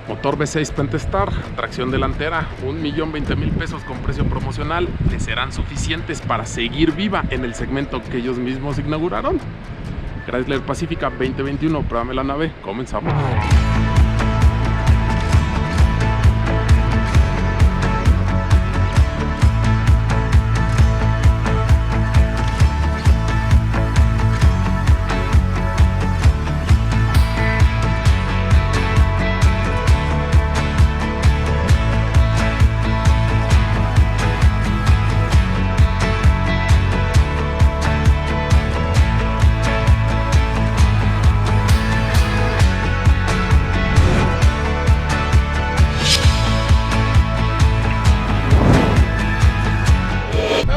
Motor V6 Pentastar, tracción delantera, 1.020.000 pesos con precio promocional, ¿le serán suficientes para seguir viva en el segmento que ellos mismos inauguraron? Chrysler Pacifica 2021, pruébame la nave, comenzamos.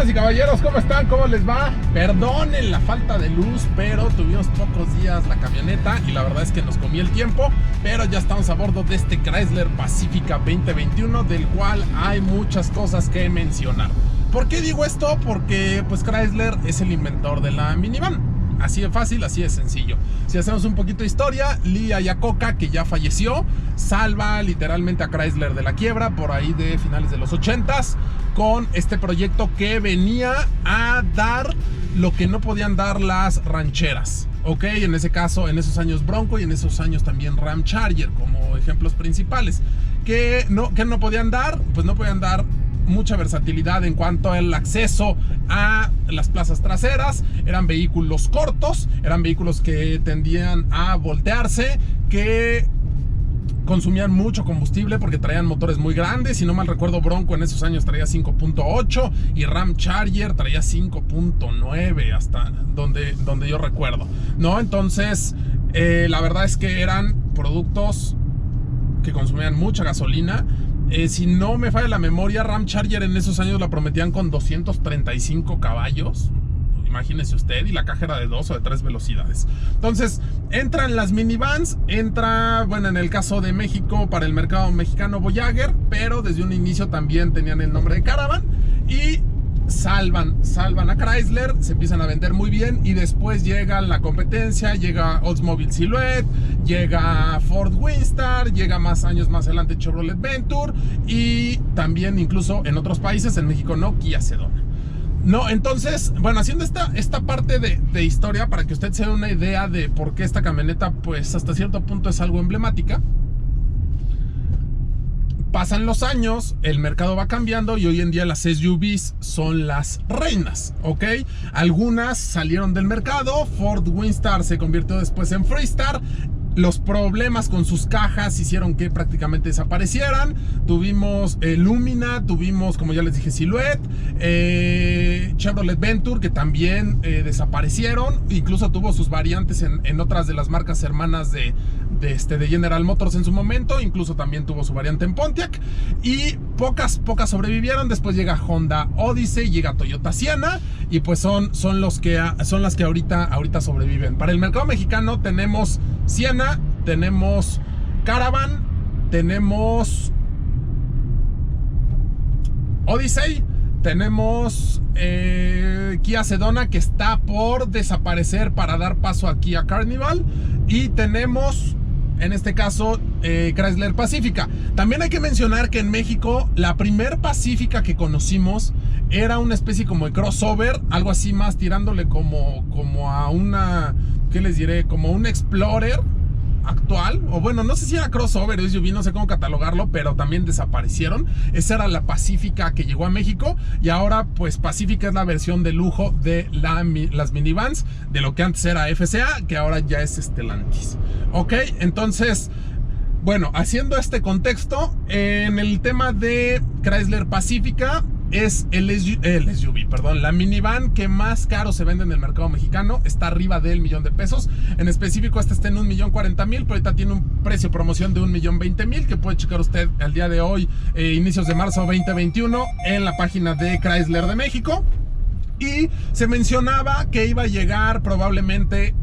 Caballeros, ¿cómo están? ¿Cómo les va? Perdonen la falta de luz, pero tuvimos pocos días la camioneta y la verdad es que nos comió el tiempo, pero ya estamos a bordo de este Chrysler Pacifica 2021, del cual hay muchas cosas que mencionar. ¿Por qué digo esto? Porque pues Chrysler es el inventor de la minivan. Así de fácil, así de sencillo. Si hacemos un poquito de historia, Lee Iacocca, que ya falleció, salva literalmente a Chrysler de la quiebra por ahí de finales de los 80s con este proyecto que venía a dar lo que no podían dar las rancheras. Ok, en ese caso, en esos años Bronco y en esos años también Ram Charger como ejemplos principales. ¿Qué no podían dar? Pues no podían dar mucha versatilidad en cuanto al acceso a las plazas traseras. Eran vehículos cortos, eran vehículos que tendían a voltearse, que consumían mucho combustible porque traían motores muy grandes. Si no mal recuerdo, Bronco en esos años traía 5.8 y Ram Charger traía 5.9 hasta donde yo recuerdo, ¿no? Entonces la verdad es que eran productos que consumían mucha gasolina. Si no me falla la memoria, Ram Charger en esos años la prometían con 235 caballos. Imagínese usted, y la caja era de 2 o de 3 velocidades. Entonces, entran las minivans, bueno, en el caso de México, para el mercado mexicano, Voyager, pero desde un inicio también tenían el nombre de Caravan, y salvan a Chrysler, se empiezan a vender muy bien, y después llega la competencia, llega Oldsmobile Silhouette, llega Ford Windstar, llega más años más adelante Chevrolet Venture, y también incluso en otros países, en México no, Kia Sedona. No, entonces, bueno, haciendo esta parte de historia para que usted se dé una idea de por qué esta camioneta, pues hasta cierto punto es algo emblemática. Pasan los años, el mercado va cambiando y hoy en día las SUVs son las reinas, ¿ok? Algunas salieron del mercado, Ford Windstar se convirtió después en Freestar. Los problemas con sus cajas hicieron que prácticamente desaparecieran. Tuvimos Lumina, tuvimos, como ya les dije, Silhouette, Chevrolet Venture, que también desaparecieron. Incluso tuvo sus variantes en otras de las marcas hermanas de General Motors en su momento. Incluso también tuvo su variante en Pontiac. Y pocas sobrevivieron. Después llega Honda Odyssey, llega Toyota Sienna. Y pues son las que ahorita sobreviven. Para el mercado mexicano tenemos Sienna, tenemos Caravan, tenemos Odyssey, tenemos Kia Sedona, que está por desaparecer para dar paso aquí a Carnival, y tenemos en este caso Chrysler Pacifica. También hay que mencionar que en México la primer Pacifica que conocimos era una especie como de crossover, algo así más tirándole como a una, ¿qué les diré? Como un Explorer actual, o bueno, no sé si era crossover, SUV, no sé cómo catalogarlo, pero también desaparecieron. Esa era la Pacifica que llegó a México, y ahora pues Pacifica es la versión de lujo de las minivans, de lo que antes era FCA, que ahora ya es Stellantis. Ok, entonces, bueno, haciendo este contexto, en el tema de Chrysler Pacifica, es el SUV, perdón, la minivan que más caro se vende en el mercado mexicano. Está arriba del $1,000,000. En específico, esta está en 1,040,000, pero ahorita tiene un precio promoción de 1,020,000, que puede checar usted al día de hoy, inicios de marzo 2021, en la página de Chrysler de México. Y se mencionaba que iba a llegar probablemente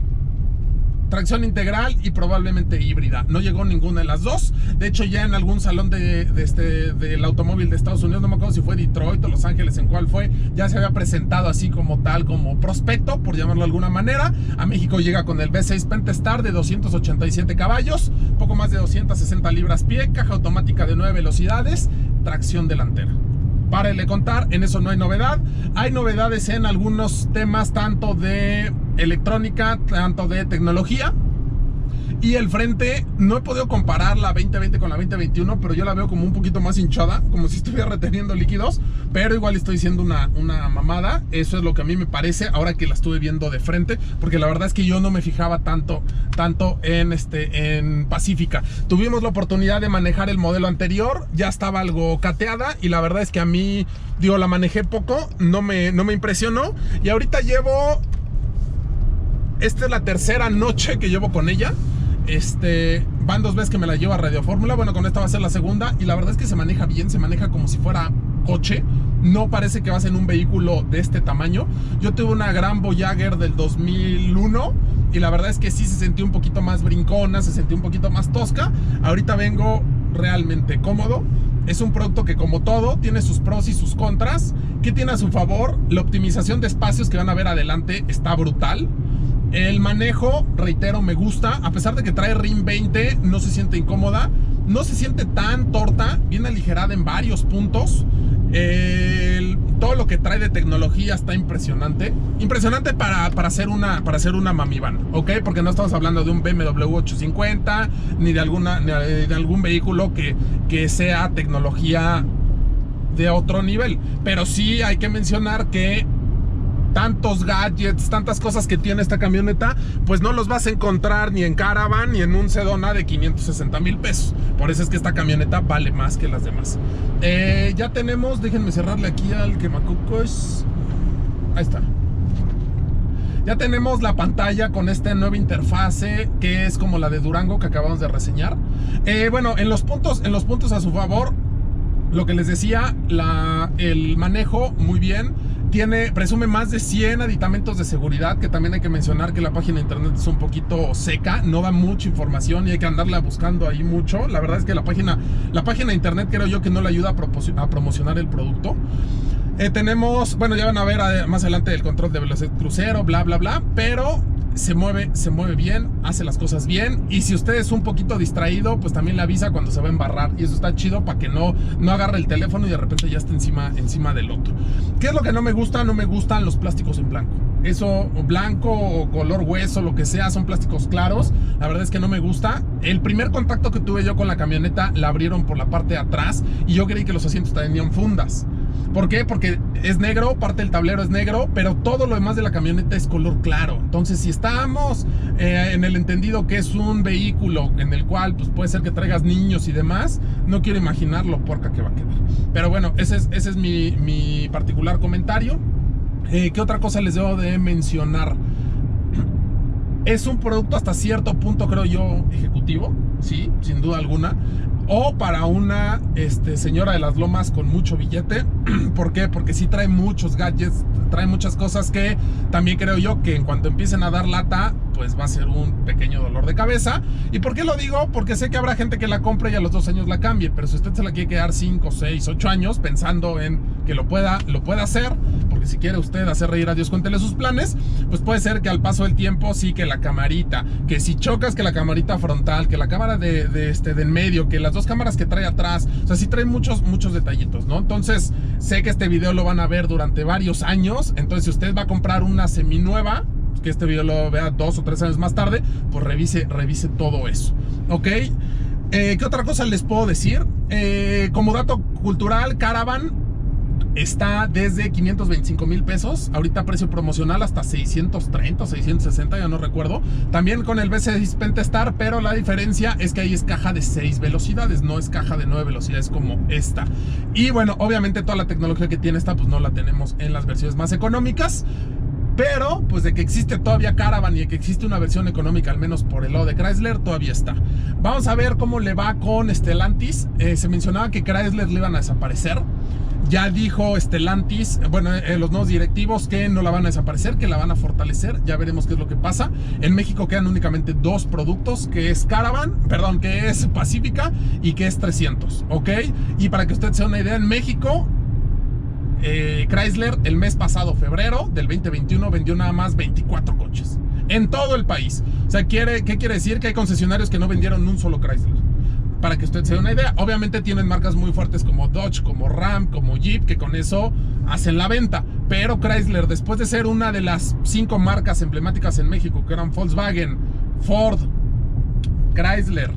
tracción integral y probablemente híbrida. No llegó ninguna de las dos. De hecho, ya en algún salón del automóvil de Estados Unidos, no me acuerdo si fue Detroit o Los Ángeles, en cuál fue, ya se había presentado así como tal, como prospecto, por llamarlo de alguna manera. A México llega con el V6 Pentastar de 287 caballos, poco más de 260 libras-pie, caja automática de 9 velocidades, tracción delantera. Párele contar, en eso no hay novedad. Hay novedades en algunos temas, tanto de electrónica, tanto de tecnología. Y el frente, no he podido comparar la 2020 con la 2021, pero yo la veo como un poquito más hinchada, como si estuviera reteniendo líquidos, pero igual estoy diciendo una mamada. Eso es lo que a mí me parece ahora que la estuve viendo de frente, porque la verdad es que yo no me fijaba tanto en Pacífica. Tuvimos la oportunidad de manejar el modelo anterior, ya estaba algo cateada, y la verdad es que a mí, digo, la manejé poco, no me impresionó, y ahorita llevo... Esta es la tercera noche que llevo con ella. Van 2 veces que me la llevo a Radio Fórmula. Bueno, con esta va a ser la segunda. Y la verdad es que se maneja bien, se maneja como si fuera coche. No parece que vas en un vehículo de este tamaño. Yo tuve una Gran Voyager del 2001 y la verdad es que sí se sentía un poquito más brincona, se sentía un poquito más tosca. Ahorita vengo realmente cómodo. Es un producto que, como todo, tiene sus pros y sus contras. ¿Qué tiene a su favor? La optimización de espacios que van a ver adelante está brutal. El manejo, reitero, me gusta. A pesar de que trae RIN 20, no se siente incómoda, no se siente tan torta, viene aligerada en varios puntos. Todo lo que trae de tecnología está impresionante. Impresionante para hacer una mami van, ¿ok? Porque no estamos hablando de un BMW 850 ni de algún vehículo que sea tecnología de otro nivel. Pero sí hay que mencionar que tantos gadgets, tantas cosas que tiene esta camioneta, pues no los vas a encontrar ni en Caravan ni en un Sedona de 560,000 pesos. Por eso es que esta camioneta vale más que las demás. Ya tenemos, déjenme cerrarle aquí al quemacucos. Ahí está. Ya tenemos la pantalla con esta nueva interfase que es como la de Durango que acabamos de reseñar. Bueno, en los puntos a su favor, lo que les decía, el manejo muy bien. Presume más de 100 aditamentos de seguridad, que también hay que mencionar que la página de internet es un poquito seca, no da mucha información y hay que andarla buscando ahí mucho. La verdad es que la página de internet creo yo que no le ayuda a promocionar el producto. Tenemos, bueno, ya van a ver más adelante el control de velocidad crucero, bla, bla, bla, pero se mueve bien, hace las cosas bien. Y si usted es un poquito distraído, pues también le avisa cuando se va a embarrar. Y eso está chido para que no agarre el teléfono y de repente ya esté encima del otro. ¿Qué es lo que no me gusta? No me gustan los plásticos en blanco. Eso, blanco o color hueso, lo que sea, son plásticos claros. La verdad es que no me gusta. El primer contacto que tuve yo con la camioneta, la abrieron por la parte de atrás y yo creí que los asientos tenían fundas. ¿Por qué? Porque es negro, parte del tablero es negro, pero todo lo demás de la camioneta es color claro. Entonces, si estamos en el entendido que es un vehículo en el cual pues, puede ser que traigas niños y demás, no quiero imaginar lo porca que va a quedar. Pero bueno, ese es mi particular comentario. ¿Qué otra cosa les debo de mencionar? Es un producto hasta cierto punto, creo yo, ejecutivo, sí, sin duda alguna. O para una señora de las lomas con mucho billete. ¿Por qué? Porque sí trae muchos gadgets, trae muchas cosas que también creo yo que en cuanto empiecen a dar lata, pues va a ser un pequeño dolor de cabeza. ¿Y por qué lo digo? Porque sé que habrá gente que la compre y a los 2 años la cambie. Pero si usted se la quiere quedar 5, 6, 8 años pensando en que lo pueda hacer, porque si quiere usted hacer reír a Dios, cuéntele sus planes, pues puede ser que al paso del tiempo sí, que la camarita, que si chocas, que la camarita frontal, que la cámara de en medio, que las 2 cámaras que trae atrás, o sea, sí trae muchos detallitos, ¿no? Entonces, sé que este video lo van a ver durante varios años. Entonces, si usted va a comprar una seminueva, que este video lo vea 2 o 3 años más tarde, pues revise todo eso, ¿ok? ¿Qué otra cosa les puedo decir? Como dato cultural, Caravan está desde 525,000 pesos, ahorita precio promocional hasta 630 o 660, ya no recuerdo. También con el V6 Pentastar, pero la diferencia es que ahí es caja de 6 velocidades, no es caja de 9 velocidades como esta. Y bueno, obviamente toda la tecnología que tiene esta, pues no la tenemos en las versiones más económicas. Pero, pues de que existe todavía Caravan y de que existe una versión económica, al menos por el lado de Chrysler, todavía está. Vamos a ver cómo le va con Stellantis. Se mencionaba que Chrysler le iban a desaparecer. Ya dijo Stellantis, bueno, los nuevos directivos, que no la van a desaparecer, que la van a fortalecer. Ya veremos qué es lo que pasa. En México quedan únicamente 2 productos, que es que es Pacífica y que es 300, ¿ok? Y para que usted se dé una idea, en México, Chrysler el mes pasado, febrero del 2021, vendió nada más 24 coches. En todo el país. O sea, ¿qué quiere decir? Que hay concesionarios que no vendieron un solo Chrysler. Para que usted se dé una idea. Obviamente tienen marcas muy fuertes como Dodge, como Ram, como Jeep, que con eso hacen la venta. Pero Chrysler, después de ser una de las 5 marcas emblemáticas en México, que eran Volkswagen, Ford, Chrysler,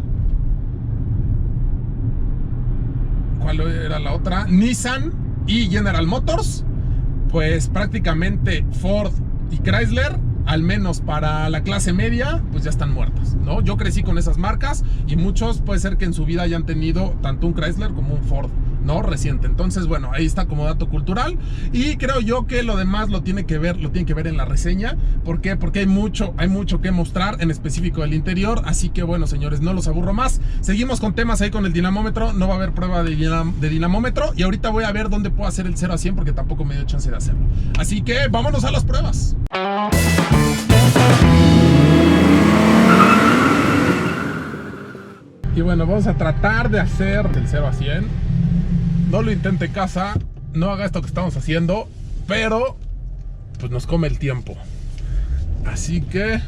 ¿cuál era la otra? Nissan y General Motors, pues prácticamente Ford y Chrysler, al menos para la clase media, pues ya están muertas, ¿no? Yo crecí con esas marcas y muchos puede ser que en su vida hayan tenido tanto un Chrysler como un Ford, ¿no? Reciente. Entonces, bueno, ahí está como dato cultural. Y creo yo que lo demás lo tiene que ver en la reseña. ¿Por qué? Porque hay mucho que mostrar, en específico del interior. Así que bueno, señores, no los aburro más. Seguimos con temas ahí con el dinamómetro. No va a haber prueba de dinamómetro. Y ahorita voy a ver dónde puedo hacer el 0 a 100, porque tampoco me dio chance de hacerlo. Así que vámonos a las pruebas. Y bueno, vamos a tratar de hacer el 0 a 100. No lo intente en casa, no haga esto que estamos haciendo, pero pues nos come el tiempo. Así que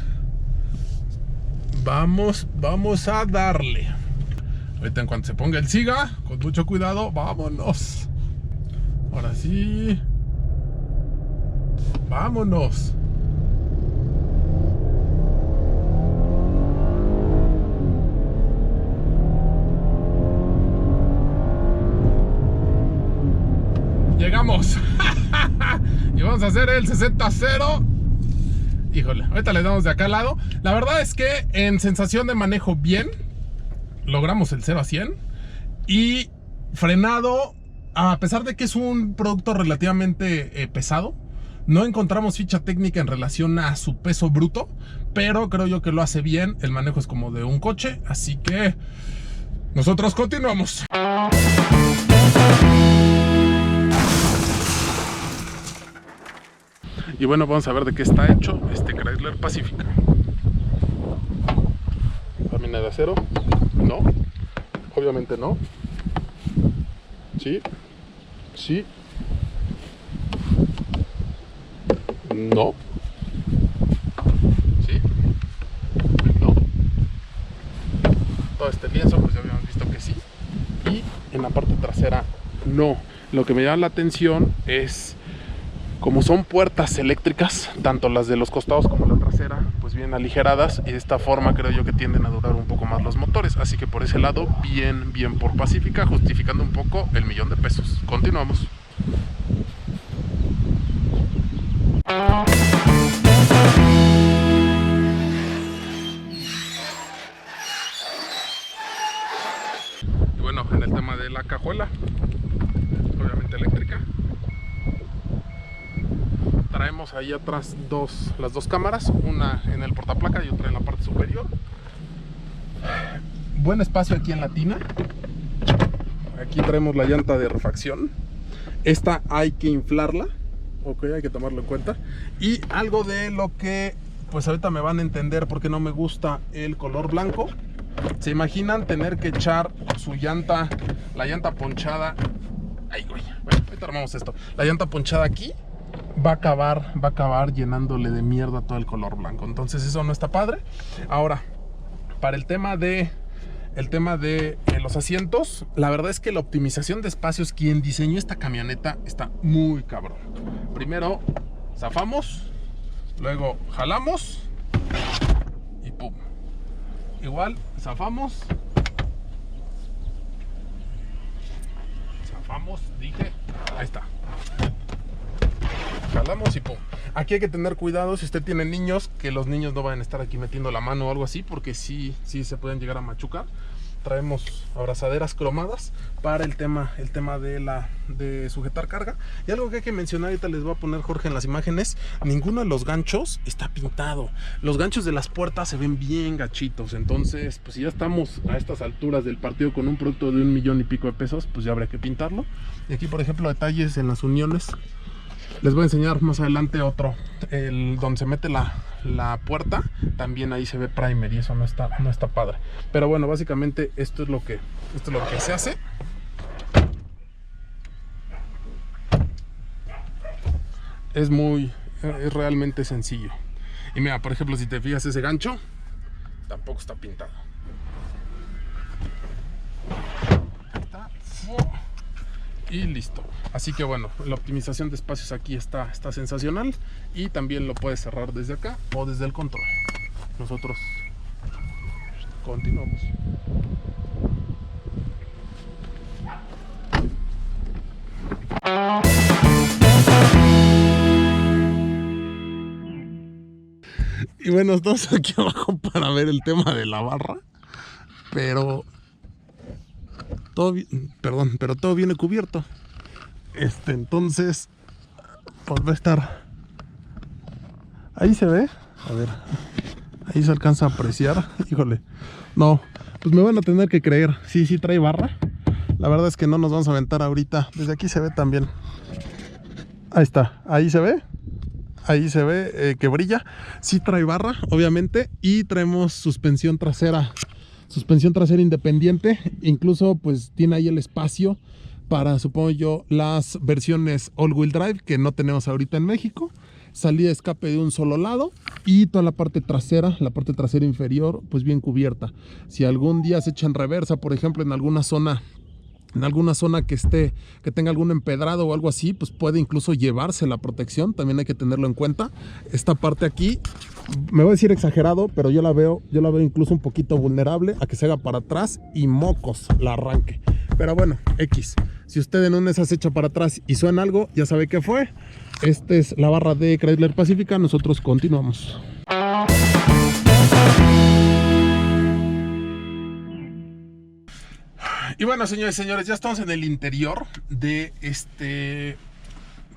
vamos a darle. Ahorita en cuanto se ponga el siga, con mucho cuidado, vámonos. Ahora sí. Vámonos. Llegamos. Y vamos a hacer el 60-0. Híjole, ahorita le damos de acá al lado. La verdad es que en sensación de manejo bien, logramos el 0 a 100. Y frenado, a pesar de que es un producto relativamente pesado, no encontramos ficha técnica en relación a su peso bruto, pero creo yo que lo hace bien. El manejo es como de un coche, así que nosotros continuamos. Y bueno, vamos a ver de qué está hecho este Chrysler Pacifica. ¿Lámina de acero? No. Obviamente no. Sí. Sí. No. Sí. No. Todo este lienzo, pues ya habíamos visto que sí. Y en la parte trasera, no. Lo que me llama la atención es, como son puertas eléctricas, tanto las de los costados como la trasera, pues bien aligeradas, y de esta forma creo yo que tienden a durar un poco más los motores. Así que por ese lado, bien por Pacífica, justificando un poco el $1,000,000. Continuamos. Y bueno, en el tema de la cajuela, obviamente eléctrica. Traemos ahí atrás las dos cámaras, una en el portaplaca y otra en la parte superior. Buen espacio aquí en la tina. Aquí traemos la llanta de refacción. Esta hay que inflarla, ok, hay que tomarlo en cuenta. Y algo de lo que pues ahorita me van a entender por qué no me gusta el color blanco. ¿Se imaginan tener que echar su llanta, la llanta ponchada? Ay, güey. Bueno, ahorita armamos esto. La llanta ponchada aquí va a acabar llenándole de mierda todo el color blanco. Entonces eso no está padre. Ahora, para el tema de los asientos, la verdad es que la optimización de espacios, quien diseñó esta camioneta está muy cabrón. Primero zafamos, luego jalamos y pum. Igual zafamos, dije, ahí está. Jalamos y pum. Aquí hay que tener cuidado si usted tiene niños, que los niños no vayan a estar aquí metiendo la mano o algo así, porque sí se pueden llegar a machucar. traemos abrazaderas cromadas para el tema de sujetar carga. Y algo que hay que mencionar, ahorita les voy a poner Jorge en las imágenes, ninguno de los ganchos está pintado. Los ganchos de las puertas se ven bien gachitos. Entonces, pues si ya estamos a estas alturas del partido con un producto de 1 millón y pico de pesos, pues ya habría que pintarlo. Y aquí, por ejemplo, detalles en las uniones. Les voy a enseñar más adelante otro, donde se mete la puerta. También ahí se ve primer y eso no está padre. Pero bueno, básicamente esto es lo que se hace. Es realmente sencillo. Y mira, por ejemplo, si te fijas, ese gancho tampoco está pintado. Ahí está. Y listo. Así que bueno, la optimización de espacios aquí está sensacional. Y también lo puedes cerrar desde acá o desde el control. Nosotros continuamos. Y bueno, estamos aquí abajo para ver el tema de la barra. Pero todo viene cubierto. Entonces, pues va a estar. Ahí se ve. A ver, ahí se alcanza a apreciar. Híjole, no, pues me van a tener que creer. Sí trae barra. La verdad es que no nos vamos a aventar ahorita. Desde aquí se ve también. Ahí está, ahí se ve. Ahí se ve que brilla. Sí trae barra, obviamente. Y traemos suspensión trasera independiente. Incluso pues tiene ahí el espacio para, supongo yo, las versiones all-wheel drive que no tenemos ahorita en México. Salida de escape de un solo lado y toda la parte trasera inferior, pues bien cubierta. Si algún día se echa en reversa, por ejemplo, en alguna zona que tenga algún empedrado o algo así, pues puede incluso llevarse la protección. También hay que tenerlo en cuenta. Esta parte aquí, me voy a decir exagerado, pero yo la veo incluso un poquito vulnerable a que se haga para atrás y mocos la arranque. Pero bueno, X. Si usted en una de esas echa para atrás y suena algo, ya sabe qué fue. Esta es la barra de Chrysler Pacifica. Nosotros continuamos. Y bueno, señores y señores, ya estamos en el interior de este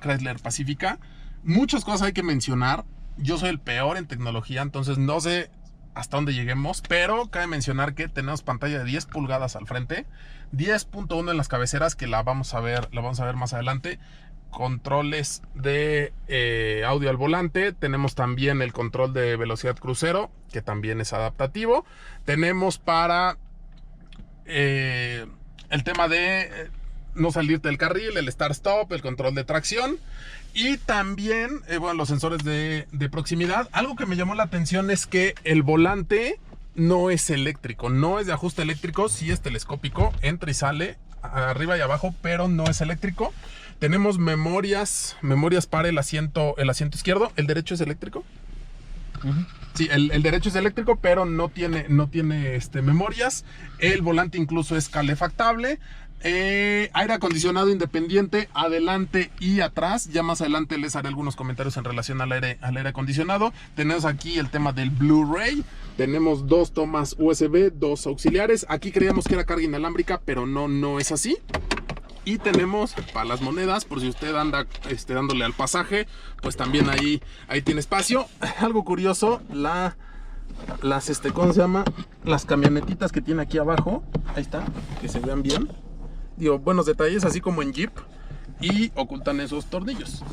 Chrysler Pacifica. Muchas cosas hay que mencionar. Yo soy el peor en tecnología, entonces no sé hasta dónde lleguemos, pero cabe mencionar que tenemos pantalla de 10 pulgadas al frente, 10.1 en las cabeceras, que la vamos a ver más adelante. Controles de audio al volante. Tenemos también el control de velocidad crucero, que también es adaptativo. Tenemos para el tema de no salirte del carril, el start-stop, el control de tracción. Y también, bueno, los sensores de proximidad. Algo que me llamó la atención es que el volante no es eléctrico, no es de ajuste eléctrico, sí es telescópico, entra y sale arriba y abajo, pero no es eléctrico. Tenemos memorias para el asiento izquierdo. ¿El derecho es eléctrico? Sí, el derecho es eléctrico, pero no tiene memorias. El volante incluso es calefactable. Aire acondicionado independiente adelante y atrás. Ya más adelante les haré algunos comentarios en relación al aire acondicionado. Tenemos aquí el tema del Blu-ray. Tenemos 2 tomas USB, 2 auxiliares. Aquí creíamos que era carga inalámbrica, pero no es así. Y tenemos para las monedas, por si usted anda dándole al pasaje, pues también ahí tiene espacio. Algo curioso, ¿cómo se llama? Las camionetitas que tiene aquí abajo, ahí está, que se vean bien. Digo, buenos detalles, así como en Jeep. Y ocultan esos tornillos.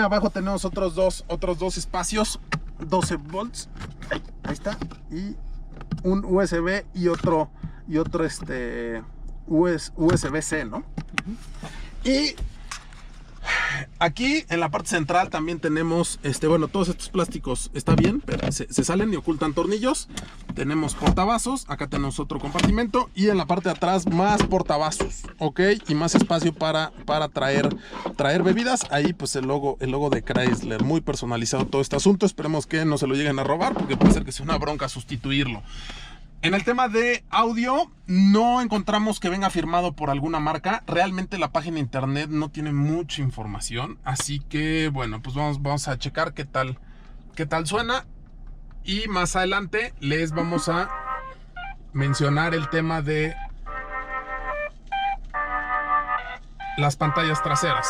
Abajo tenemos otros dos espacios, 12 volts, ahí está. Y un USB y otro USB-C, ¿no? Y aquí en la parte central también tenemos, bueno, todos estos plásticos está bien, pero se salen y ocultan tornillos. Tenemos portavasos, acá tenemos otro compartimento y en la parte de atrás más portavasos, ¿ok? Y más espacio para traer bebidas. Ahí pues el logo de Chrysler, muy personalizado todo este asunto. Esperemos que no se lo lleguen a robar porque puede ser que sea una bronca sustituirlo. En el tema de audio, no encontramos que venga firmado por alguna marca. Realmente la página de internet no tiene mucha información. Así que, bueno, pues vamos a checar qué tal suena. Y más adelante les vamos a mencionar el tema de las pantallas traseras.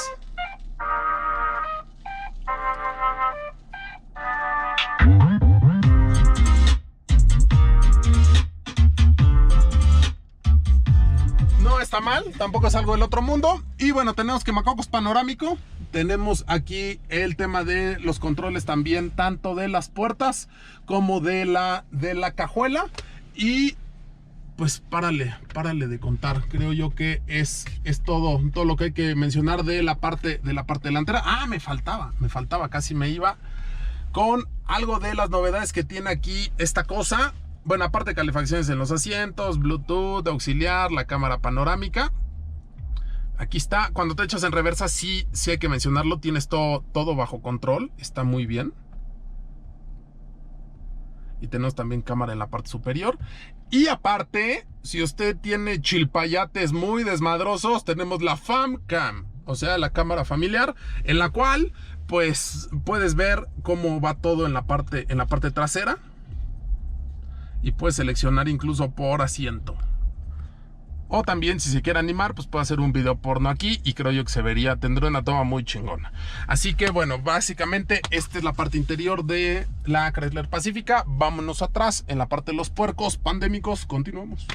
No está mal, tampoco es algo del otro mundo. Y bueno, tenemos quemacocos panorámico. Tenemos aquí el tema de los controles también, tanto de las puertas como de la cajuela. Y pues párale de contar. Creo yo que es todo lo que hay que mencionar de la parte delantera. Ah, me faltaba, casi me iba con algo de las novedades que tiene aquí esta cosa. Bueno, aparte de calefacciones en los asientos, Bluetooth, auxiliar, la cámara panorámica. Aquí está. Cuando te echas en reversa, sí hay que mencionarlo. Tienes todo bajo control. Está muy bien. Y tenemos también cámara en la parte superior. Y aparte, si usted tiene chilpayates muy desmadrosos, tenemos la FamCam, o sea, la cámara familiar, en la cual pues puedes ver cómo va todo en la parte trasera. Y puedes seleccionar incluso por asiento. O también, si se quiere animar, pues puede hacer un video porno aquí. Y creo yo que tendrá una toma muy chingona. Así que bueno, básicamente esta es la parte interior de la Chrysler Pacifica. Vámonos atrás, en la parte de los puercos pandémicos. Continuamos.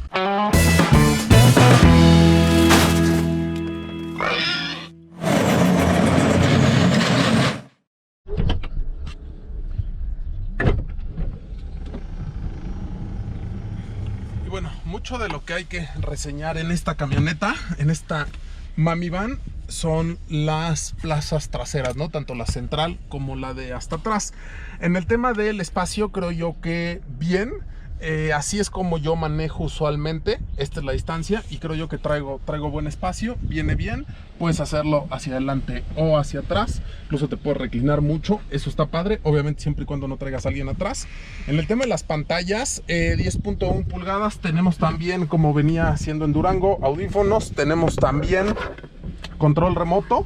Bueno, mucho de lo que hay que reseñar en esta camioneta, en esta Mami Van, son las plazas traseras, ¿no? Tanto la central como la de hasta atrás. En el tema del espacio, creo yo que bien. Así es como yo manejo usualmente. Esta es la distancia y creo yo que traigo buen espacio. Viene bien. Puedes hacerlo hacia adelante o hacia atrás. Incluso te puedes reclinar mucho. Eso está padre. Obviamente siempre y cuando no traigas a alguien atrás. En el tema de las pantallas, 10.1 pulgadas. Tenemos también, como venía haciendo en Durango, audífonos. Tenemos también control remoto.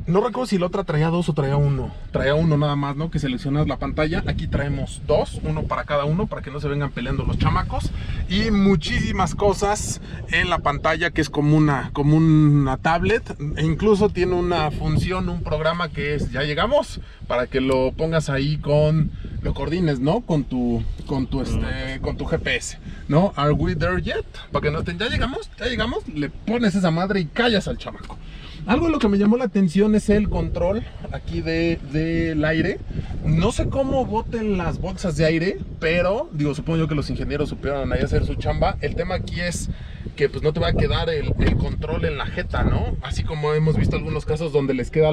No recuerdo si la otra traía dos o traía uno. Traía uno nada más, ¿no? Que seleccionas la pantalla. Aquí traemos dos, uno para cada uno, para que no se vengan peleando los chamacos. Y muchísimas cosas en la pantalla, que es como una tablet. E incluso tiene una función, un programa que es "ya llegamos", para que lo pongas ahí lo coordines, ¿no? Con tu GPS, ¿no? "Are we there yet?" Para que no estén, ya llegamos, le pones esa madre y callas al chamaco. Algo de lo que me llamó la atención es el control aquí del aire. No sé cómo boten las bolsas de aire, pero digo, supongo yo que los ingenieros supieron ahí hacer su chamba. El tema aquí es que pues no te va a quedar el control en la jeta, ¿no? Así como hemos visto algunos casos donde les queda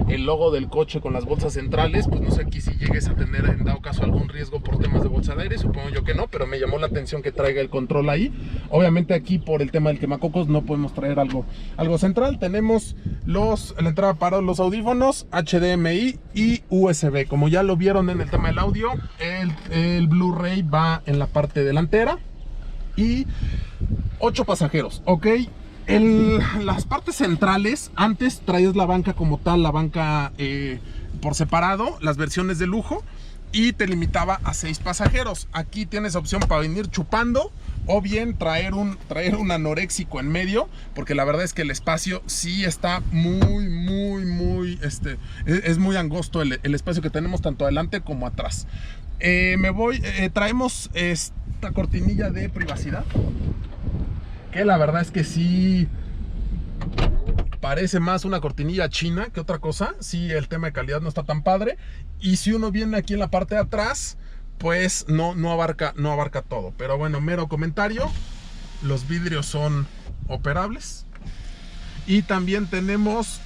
el logo del coche con las bolsas centrales. Pues no sé aquí si llegues a tener en dado caso algún riesgo por temas de bolsa de aire. Supongo yo que no, pero me llamó la atención que traiga el control ahí. Obviamente aquí por el tema del quemacocos no podemos traer algo central. Tenemos la entrada para los audífonos, HDMI y USB. Como ya lo vieron en el tema del audio, el Blu-ray va en la parte delantera. Y 8 pasajeros, ¿ok? Las partes centrales, antes traías la banca como tal, la banca por separado, las versiones de lujo, y te limitaba a 6 pasajeros. Aquí tienes opción para venir chupando o bien traer un anoréxico en medio, porque la verdad es que el espacio sí está muy es muy angosto el espacio que tenemos tanto adelante como atrás. Traemos esta cortinilla de privacidad, que la verdad es que sí parece más una cortinilla china que otra cosa. Sí, el tema de calidad no está tan padre. Y si uno viene aquí en la parte de atrás, pues no abarca todo. Pero bueno, mero comentario. Los vidrios son operables. Y también tenemos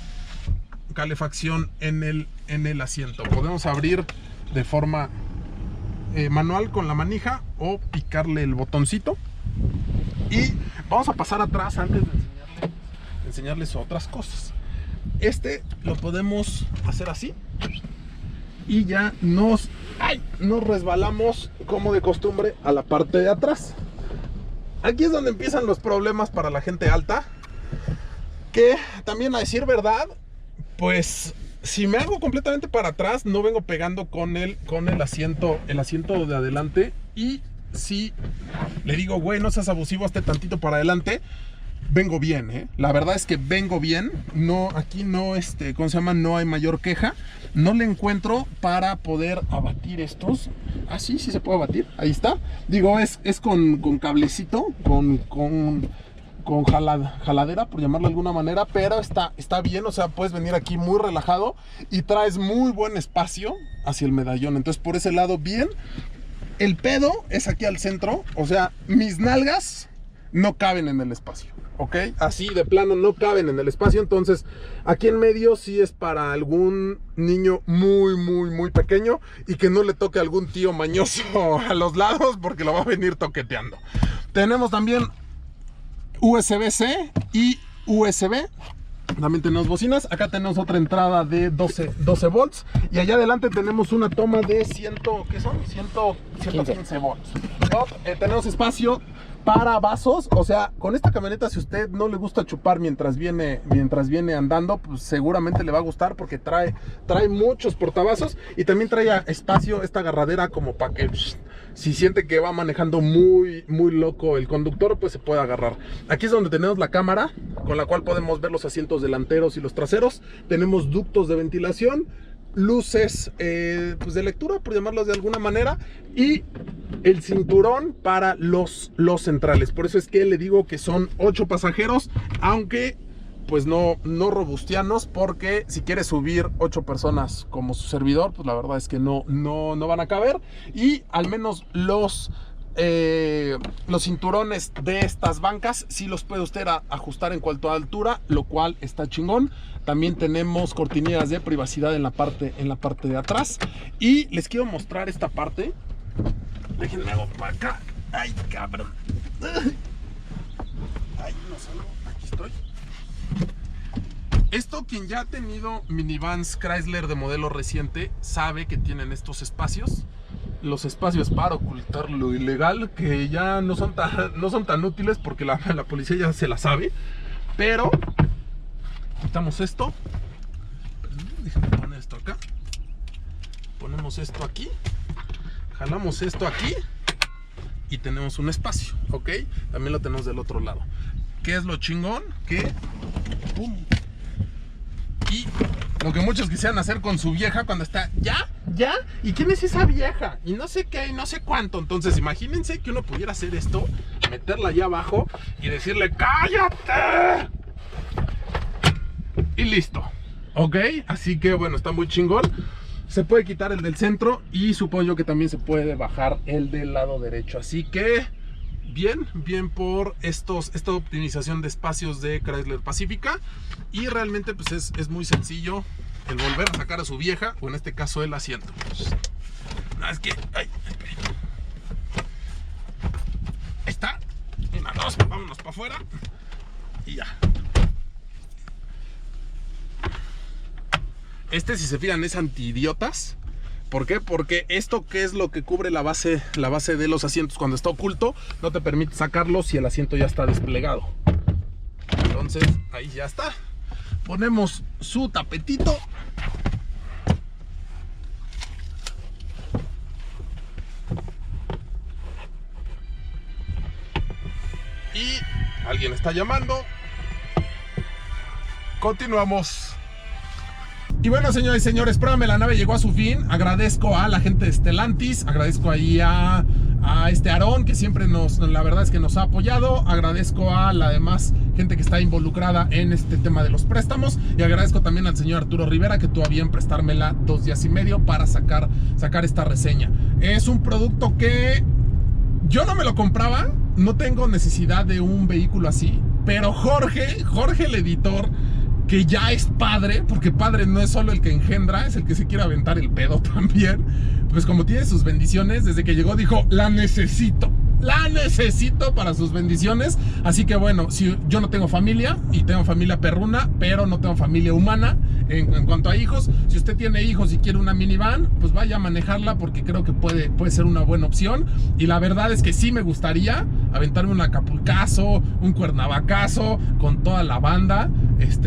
calefacción en el asiento. Podemos abrir de forma manual con la manija o picarle el botoncito. Y vamos a pasar atrás antes de enseñarles otras cosas. Lo podemos hacer así y ya nos resbalamos como de costumbre a la parte de atrás. Aquí es donde empiezan los problemas para la gente alta, que también, a decir verdad, pues si me hago completamente para atrás, no vengo pegando con el asiento de adelante, y sí le digo, güey, no seas abusivo, hazte tantito para adelante. Vengo bien, ¿eh? La verdad es que vengo bien. No, aquí no, ¿cómo se llama? No hay mayor queja. No le encuentro para poder abatir estos. Ah, sí se puede abatir. Ahí está. Digo, es con cablecito, con jaladera, por llamarlo de alguna manera, pero está bien. O sea, puedes venir aquí muy relajado y traes muy buen espacio hacia el medallón. Entonces, por ese lado, bien. El pedo es aquí al centro. O sea, mis nalgas no caben en el espacio, ¿ok? Así de plano no caben en el espacio. Entonces aquí en medio sí es para algún niño muy pequeño y que no le toque a algún tío mañoso a los lados, porque lo va a venir toqueteando. Tenemos también USB-C y USB. También tenemos bocinas. Acá tenemos otra entrada de 12 volts. Y allá adelante tenemos una toma de 115 volts, ¿no? Tenemos espacio para vasos. O sea, con esta camioneta, si a usted no le gusta chupar mientras viene andando, pues seguramente le va a gustar, porque trae muchos portavasos. Y también trae espacio esta agarradera, como para que si siente que va manejando muy loco el conductor, pues se puede agarrar. Aquí es donde tenemos la cámara, con la cual podemos ver los asientos delanteros y los traseros. Tenemos ductos de ventilación, luces pues de lectura, por llamarlos de alguna manera, y el cinturón para los centrales. Por eso es que le digo que son 8 pasajeros, aunque pues no robustianos, porque si quiere subir 8 personas como su servidor, pues la verdad es que no van a caber. Y al menos los cinturones de estas bancas sí los puede usted ajustar en cuanto a altura, lo cual está chingón. También tenemos cortinillas de privacidad en la parte de atrás. Y les quiero mostrar esta parte. Déjenme hago para acá. Ay, cabrón. Ay, no salgo. Aquí estoy. Esto, quien ya ha tenido minivans Chrysler de modelo reciente sabe que tienen estos espacios. Los espacios para ocultar lo ilegal, que ya no son tan útiles, porque la policía ya se la sabe. Pero quitamos esto. Déjame poner esto acá. Ponemos esto aquí. Jalamos esto aquí. Y tenemos un espacio, ¿ok? También lo tenemos del otro lado. ¿Qué es lo chingón? Que ¡pum! Y lo que muchos quisieran hacer con su vieja cuando está ¿ya? ¿Y quién es esa vieja? Y no sé qué, y no sé cuánto. Entonces imagínense que uno pudiera hacer esto, meterla allá abajo y decirle ¡cállate! Y listo, ¿ok? Así que bueno, está muy chingón. Se puede quitar el del centro y supongo yo que también se puede bajar el del lado derecho. Así que bien por esta optimización de espacios de Chrysler Pacifica. Y realmente pues es muy sencillo el volver a sacar a su vieja, o en este caso el asiento. No, es que ahí está. Una, dos, vámonos para afuera y ya. Si se fijan, es antiidiotas. ¿Por qué? Porque esto, que es lo que cubre la base de los asientos cuando está oculto, no te permite sacarlo si el asiento ya está desplegado. Entonces ahí ya está. Ponemos su tapetito. Y alguien está llamando. Continuamos. Y bueno, señores y señores, pruébame, la nave llegó a su fin. Agradezco a la gente de Stellantis, agradezco ahí a Aarón, que siempre la verdad es que nos ha apoyado. Agradezco a la demás gente que está involucrada en este tema de los préstamos. Y agradezco también al señor Arturo Rivera, que tuvo a bien prestármela 2 días y medio para sacar esta reseña. Es un producto que yo no me lo compraba, no tengo necesidad de un vehículo así, pero Jorge el editor, que ya es padre, porque padre no es solo el que engendra, es el que se quiere aventar el pedo también, pues como tiene sus bendiciones, desde que llegó dijo, la necesito para sus bendiciones. Así que bueno, si yo no tengo familia, y tengo familia perruna, pero no tengo familia humana en cuanto a hijos. Si usted tiene hijos y quiere una minivan, pues vaya a manejarla, porque creo que puede ser una buena opción. Y la verdad es que sí me gustaría aventarme un Acapulcazo, un Cuernavacazo con toda la banda.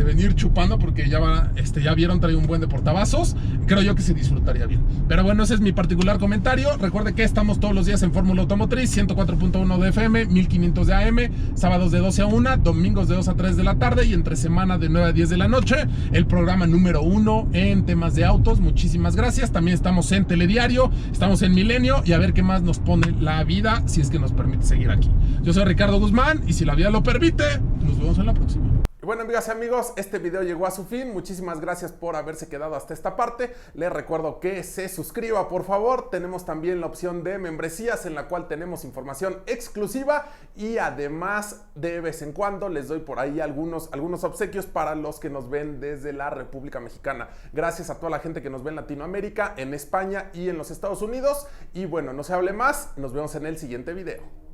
venir chupando porque ya vieron, trae un buen de portavasos. Creo yo que se disfrutaría bien. Pero bueno, ese es mi particular comentario. Recuerde que estamos todos los días en Fórmula Automotriz, 104.1 de FM, 1500 de AM, sábados de 12 a 1, domingos de 2 a 3 de la tarde y entre semana de 9 a 10 de la noche. El programa número 1 en temas de autos. Muchísimas gracias. También estamos en Telediario, estamos en Milenio y a ver qué más nos pone la vida, si es que nos permite seguir aquí. Yo soy Ricardo Guzmán y si la vida lo permite, nos vemos en la próxima. Y bueno, amigas y amigos, este video llegó a su fin. Muchísimas gracias por haberse quedado hasta esta parte. Les recuerdo que se suscriba, por favor. Tenemos también la opción de membresías en la cual tenemos información exclusiva y además de vez en cuando les doy por ahí algunos obsequios para los que nos ven desde la República Mexicana. Gracias a toda la gente que nos ve en Latinoamérica, en España y en los Estados Unidos. Y bueno, no se hable más. Nos vemos en el siguiente video.